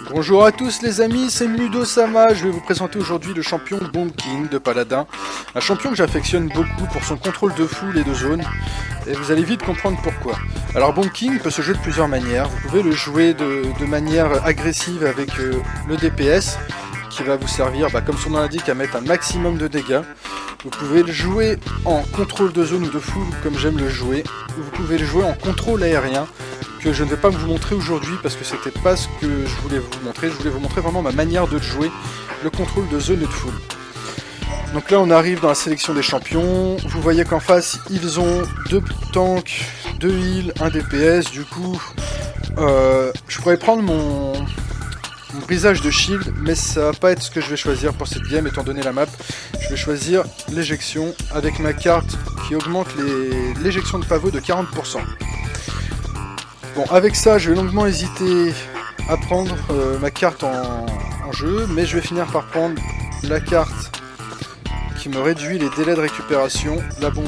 Bonjour à tous les amis, c'est Ludosama, je vais vous présenter aujourd'hui le champion Bomb King de Paladin. Un champion que j'affectionne beaucoup pour son contrôle de foule et de zone, et vous allez vite comprendre pourquoi. Alors Bomb King peut se jouer de plusieurs manières, vous pouvez le jouer de manière agressive avec le DPS, qui va vous servir, comme son nom l'indique, à mettre un maximum de dégâts. Vous pouvez le jouer en contrôle de zone ou de foule, comme j'aime le jouer, ou vous pouvez le jouer en contrôle aérien, que je ne vais pas vous montrer aujourd'hui parce que c'était pas ce que je voulais vous montrer. Je voulais vous montrer vraiment ma manière de jouer, le contrôle de zone et de foule. Donc là on arrive dans la sélection des champions, vous voyez qu'en face ils ont 2 tanks, 2 heals, 1 DPS, du coup je pourrais prendre mon brisage de shield, mais ça va pas être ce que je vais choisir pour cette game étant donné la map. Je vais choisir l'éjection avec ma carte qui augmente l'éjection de pavot de 40%. Bon, avec ça, je vais longuement hésiter à prendre ma carte en jeu, mais je vais finir par prendre la carte qui me réduit les délais de récupération,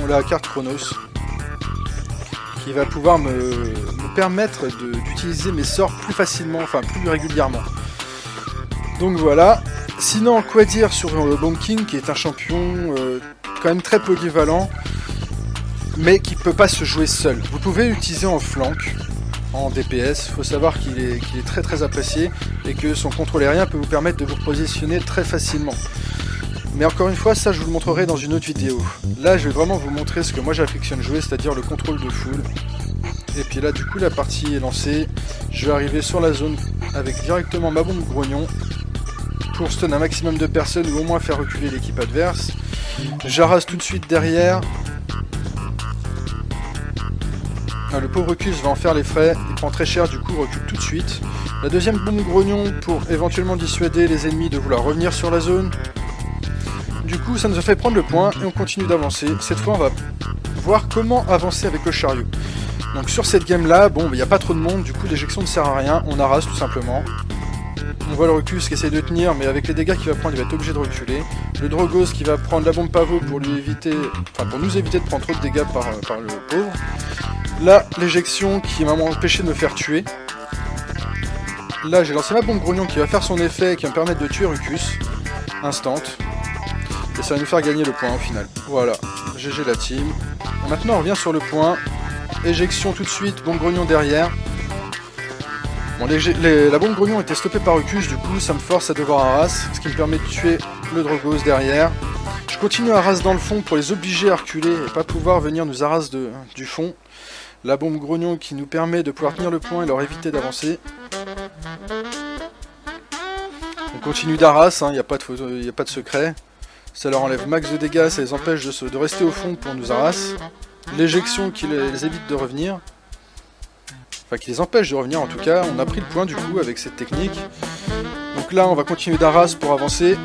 la carte Chronos, qui va pouvoir me permettre d'utiliser mes sorts plus facilement, enfin plus régulièrement. Donc voilà. Sinon, quoi dire sur Bomb King, qui est un champion quand même très polyvalent, mais qui ne peut pas se jouer seul. Vous pouvez l'utiliser en flank, en DPS, il faut savoir qu'il est très très apprécié et que son contrôle aérien peut vous permettre de vous positionner très facilement. Mais encore une fois, ça je vous le montrerai dans une autre vidéo. Là je vais vraiment vous montrer ce que moi j'affectionne jouer, c'est-à-dire le contrôle de foule. Et puis là du coup la partie est lancée, je vais arriver sur la zone avec directement ma bombe grognon pour stun un maximum de personnes ou au moins faire reculer l'équipe adverse. J'arrase tout de suite derrière. Le pauvre Cus va en faire les frais, il prend très cher, du coup recule tout de suite. La deuxième bombe grognon pour éventuellement dissuader les ennemis de vouloir revenir sur la zone. Du coup ça nous a fait prendre le point et on continue d'avancer. Cette fois on va voir comment avancer avec le chariot. Donc sur cette game là, il n'y a pas trop de monde, du coup l'éjection ne sert à rien, on arrase tout simplement. On voit le Rucus qui essaie de tenir, mais avec les dégâts qu'il va prendre, il va être obligé de reculer. Le Drogos qui va prendre la bombe pavot pour lui éviter, pour nous éviter de prendre trop de dégâts par le pauvre. Là, l'éjection qui m'a empêché de me faire tuer. Là, j'ai lancé ma bombe grognon qui va faire son effet et qui va me permettre de tuer Rucus. Instant. Et ça va nous faire gagner le point au final. Voilà, GG la team. Maintenant, on revient sur le point. Éjection tout de suite, bombe grognon derrière. Bon, la bombe grognon était stoppée par Rucus, du coup ça me force à devoir harass, ce qui me permet de tuer le Drogos derrière. Je continue à harass dans le fond pour les obliger à reculer et pas pouvoir venir nous harass du fond. La bombe grognon qui nous permet de pouvoir tenir le point et leur éviter d'avancer. On continue d'harass, il n'y a pas de secret. Ça leur enlève max de dégâts, ça les empêche de rester au fond pour nous harass. L'éjection qui les évite de revenir. Enfin qui les empêche de revenir en tout cas. On a pris le point du coup avec cette technique. Donc là on va continuer d'harass pour avancer.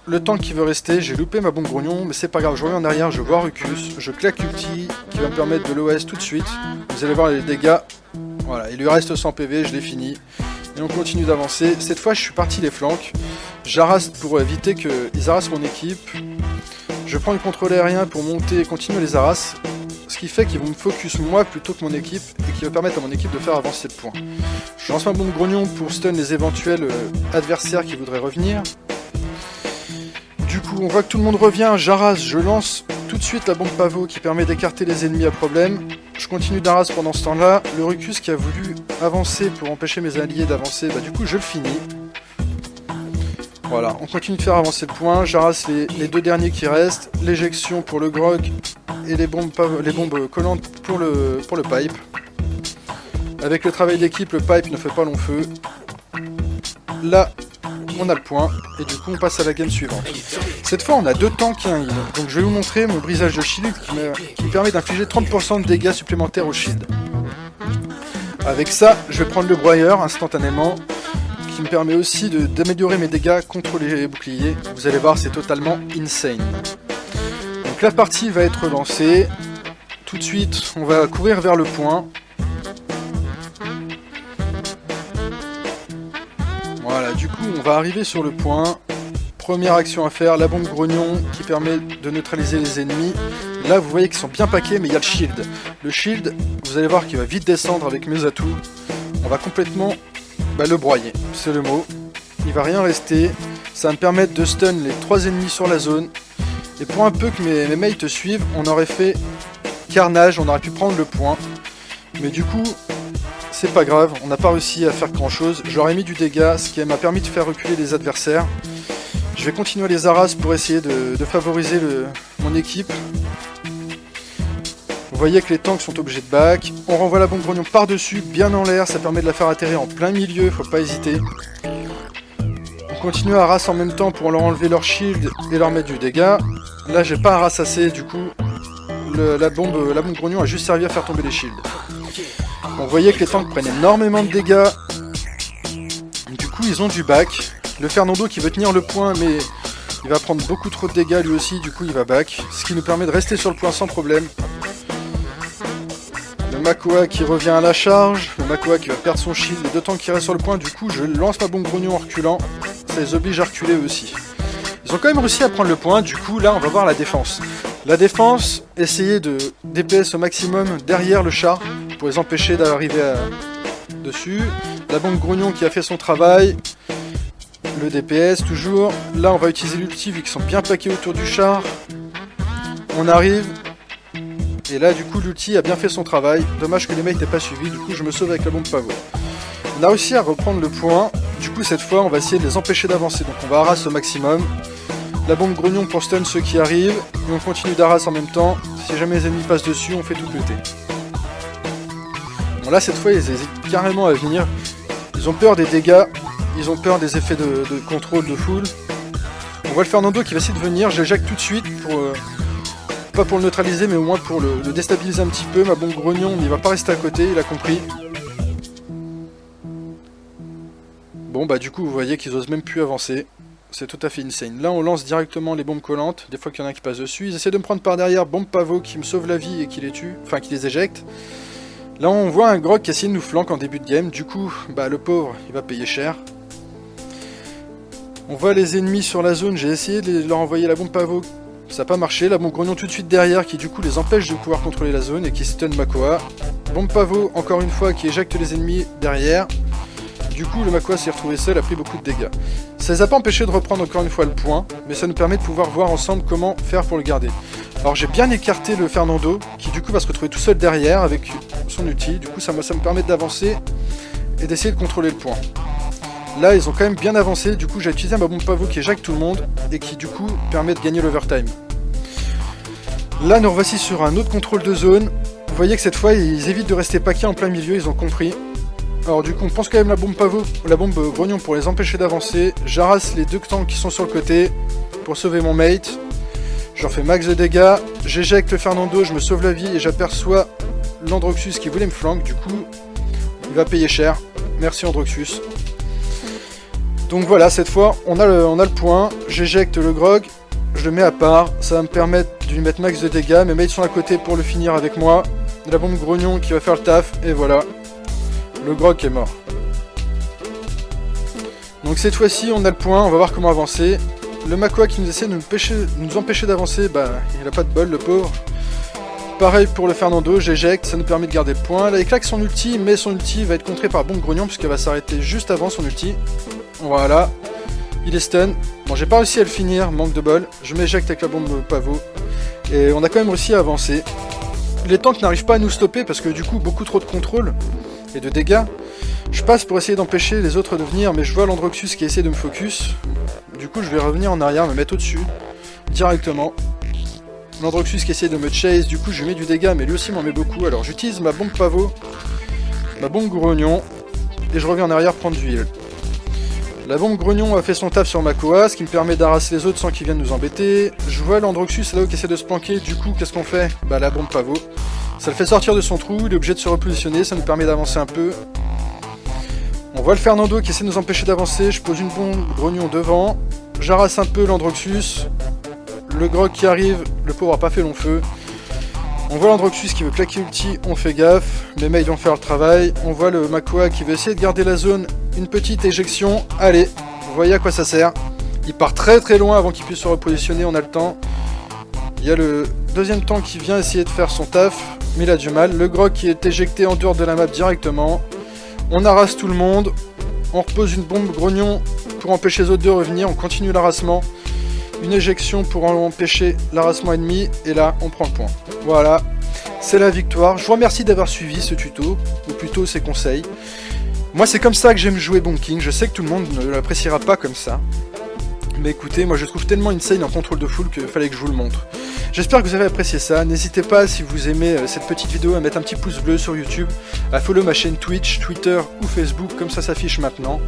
Le tank qui veut rester, j'ai loupé ma bombe grognon, mais c'est pas grave, je reviens en arrière, je vois Rucus, je claque ulti, qui va me permettre de l'OS tout de suite. Vous allez voir les dégâts, voilà, il lui reste 100 PV, je l'ai fini. Et on continue d'avancer, cette fois je suis parti les flancs, j'harasse pour éviter qu'ils harassent mon équipe. Je prends le contrôle aérien pour monter et continuer les harasses, ce qui fait qu'ils vont me focus moi plutôt que mon équipe, et qui va permettre à mon équipe de faire avancer le point. Je lance ma bombe grognon pour stun les éventuels adversaires qui voudraient revenir. Du coup, on voit que tout le monde revient, j'arrase, je lance tout de suite la bombe pavot qui permet d'écarter les ennemis à problème. Je continue d'arrase pendant ce temps-là. Le Rucus qui a voulu avancer pour empêcher mes alliés d'avancer, du coup je le finis. Voilà, on continue de faire avancer le point, j'arrase les deux derniers qui restent, l'éjection pour le grog et les bombes collantes pour le pipe. Avec le travail d'équipe, le pipe ne fait pas long feu. Là, on a le point, et du coup on passe à la game suivante. Cette fois on a 2 tanks et un heal, donc je vais vous montrer mon brisage de shield qui me permet d'infliger 30% de dégâts supplémentaires au shield. Avec ça, je vais prendre le broyeur instantanément, qui me permet aussi d'améliorer mes dégâts contre les boucliers. Vous allez voir, c'est totalement insane. Donc la partie va être lancée, tout de suite on va courir vers le point. Voilà, du coup on va arriver sur le point, Première action à faire, la bombe grognon qui permet de neutraliser les ennemis. Là vous voyez qu'ils sont bien paquets, mais il y a le shield. Le shield, vous allez voir qu'il va vite descendre avec mes atouts. On va complètement le broyer, c'est le mot. Il va rien rester. Ça va me permettre de stun les 3 ennemis sur la zone. Et pour un peu que mes mates suivent, on aurait fait carnage, on aurait pu prendre le point. Mais du coup, c'est pas grave, on n'a pas réussi à faire grand chose. Je leur ai mis du dégât, ce qui m'a permis de faire reculer les adversaires. Je vais continuer à les harass pour essayer de favoriser mon équipe. Vous voyez que les tanks sont obligés de back. On renvoie la bombe grognon par-dessus, bien en l'air, ça permet de la faire atterrir en plein milieu, faut pas hésiter. On continue à harass en même temps pour leur enlever leur shield et leur mettre du dégât. Là j'ai pas harass assez, du coup la bombe grognon a juste servi à faire tomber les shields. On voyait que les tanks prennent énormément de dégâts. Du coup ils ont du back. Le Fernando qui veut tenir le point, mais il va prendre beaucoup trop de dégâts lui aussi, du coup il va back. Ce qui nous permet de rester sur le point sans problème. Le Makoa qui revient à la charge, le Makoa qui va perdre son shield, les 2 tanks qui restent sur le point, du coup je lance ma bombe grognon en reculant. Ça les oblige à reculer eux aussi. Ils ont quand même réussi à prendre le point, du coup là on va voir la défense. La défense, essayer de DPS au maximum derrière le char pour les empêcher d'arriver dessus. La bombe grognon qui a fait son travail. Le DPS toujours. Là on va utiliser l'ulti vu qu'ils sont bien paqués autour du char. On arrive. Et là du coup l'ulti a bien fait son travail. Dommage que les mates n'aient pas suivi, du coup je me sauve avec la bombe pavot. On a réussi à reprendre le point. Du coup cette fois on va essayer de les empêcher d'avancer. Donc on va harass au maximum. La bombe grognon pour stun ceux qui arrivent. Et on continue d'harass en même temps. Si jamais les ennemis passent dessus, on fait tout péter. Bon là cette fois ils hésitent carrément à venir. Ils ont peur des dégâts. Ils ont peur des effets de contrôle de foule. On voit le Fernando qui va essayer de venir. Je l'éjecte tout de suite pour... pas pour le neutraliser mais au moins pour le déstabiliser un petit peu. Ma bombe grognon il va pas rester à côté, il a compris. Bon bah du coup vous voyez qu'ils osent même plus avancer. C'est tout à fait insane. Là on lance directement les bombes collantes. Des fois qu'il y en a qui passent dessus. Ils essaient de me prendre par derrière. Bombe pavot qui me sauve la vie et qui les tue. Enfin qui les éjecte. Là on voit un grog qui essaie de nous flanquer en début de game. Du coup bah le pauvre il va payer cher. On voit les ennemis sur la zone. J'ai essayé de leur envoyer la bombe pavot. Ça n'a pas marché. La bombe grognon tout de suite derrière qui du coup les empêche de pouvoir contrôler la zone et qui stun Makoa. Bombe pavot encore une fois qui éjecte les ennemis derrière. Du coup le Makoa s'est retrouvé seul, a pris beaucoup de dégâts. Ça les a pas empêchés de reprendre encore une fois le point, mais ça nous permet de pouvoir voir ensemble comment faire pour le garder. Alors j'ai bien écarté le Fernando, qui du coup va se retrouver tout seul derrière avec son ulti. Du coup ça me permet d'avancer et d'essayer de contrôler le point. Là ils ont quand même bien avancé, du coup j'ai utilisé ma bombe pavot qui éjecte tout le monde et qui du coup permet de gagner l'overtime. Là nous revoici sur un autre contrôle de zone. Vous voyez que cette fois ils évitent de rester paquets en plein milieu, ils ont compris. Alors du coup on pense quand même la bombe pavot, la bombe grognon pour les empêcher d'avancer. J'arrasse les 2 tanks qui sont sur le côté pour sauver mon mate. Je leur fais max de dégâts, j'éjecte le Fernando, je me sauve la vie et j'aperçois l'Androxus qui voulait me flanquer. Du coup il va payer cher. Merci Androxus. Donc voilà, cette fois on a le point, j'éjecte le grog, je le mets à part, ça va me permettre de lui mettre max de dégâts, mes mates sont à côté pour le finir avec moi, la bombe grognon qui va faire le taf, et voilà, le grog est mort. Donc cette fois-ci on a le point, on va voir comment avancer. Le Makoa qui nous essaie de nous empêcher d'avancer, bah il a pas de bol le pauvre. Pareil pour le Fernando, j'éjecte, ça nous permet de garder le point. Là il claque son ulti, mais son ulti va être contré par bombe grognon puisqu'elle va s'arrêter juste avant son ulti. Voilà, il est stun. Bon, j'ai pas réussi à le finir, manque de bol. Je m'éjecte avec la bombe pavot. Et on a quand même réussi à avancer. Les tanks n'arrivent pas à nous stopper parce que du coup, beaucoup trop de contrôle et de dégâts. Je passe pour essayer d'empêcher les autres de venir, mais je vois l'Androxus qui essaie de me focus. Du coup, je vais revenir en arrière, me mettre au-dessus, directement. L'Androxus qui essaie de me chase, du coup, je lui mets du dégât, mais lui aussi m'en met beaucoup. Alors, j'utilise ma bombe pavot, ma bombe grognon, et je reviens en arrière prendre du heal. La bombe grognon a fait son taf sur Makoa, ce qui me permet d'arraser les autres sans qu'ils viennent nous embêter. Je vois l'Androxus là-haut qui essaie de se planquer, du coup qu'est-ce qu'on fait? Bah la bombe pavot. Ça le fait sortir de son trou, il est obligé de se repositionner, ça nous permet d'avancer un peu. On voit le Fernando qui essaie de nous empêcher d'avancer, je pose une bombe grognon devant. J'arrasse un peu l'Androxus. Le grog qui arrive, le pauvre a pas fait long feu. On voit l'Androxus qui veut claquer ulti, on fait gaffe, mes mates vont faire le travail. On voit le Makoa qui veut essayer de garder la zone, une petite éjection, allez, vous voyez à quoi ça sert. Il part très très loin avant qu'il puisse se repositionner, on a le temps. Il y a le deuxième tank qui vient essayer de faire son taf, mais il a du mal. Le grog qui est éjecté en dehors de la map directement. On arrase tout le monde. On repose une bombe grognon pour empêcher les autres de revenir. On continue l'arasement. Une éjection pour empêcher l'arasement ennemi. Et là, on prend le point. Voilà, c'est la victoire. Je vous remercie d'avoir suivi ce tuto, ou plutôt ces conseils. Moi, c'est comme ça que j'aime jouer Bomb King. Je sais que tout le monde ne l'appréciera pas comme ça. Mais écoutez, moi je trouve tellement insane en contrôle de foule qu'il fallait que je vous le montre. J'espère que vous avez apprécié ça. N'hésitez pas, si vous aimez cette petite vidéo, à mettre un petit pouce bleu sur YouTube, à follow ma chaîne Twitch, Twitter ou Facebook, comme ça s'affiche maintenant.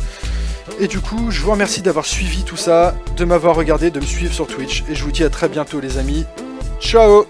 Et du coup, je vous remercie d'avoir suivi tout ça, de m'avoir regardé, de me suivre sur Twitch. Et je vous dis à très bientôt les amis. Ciao!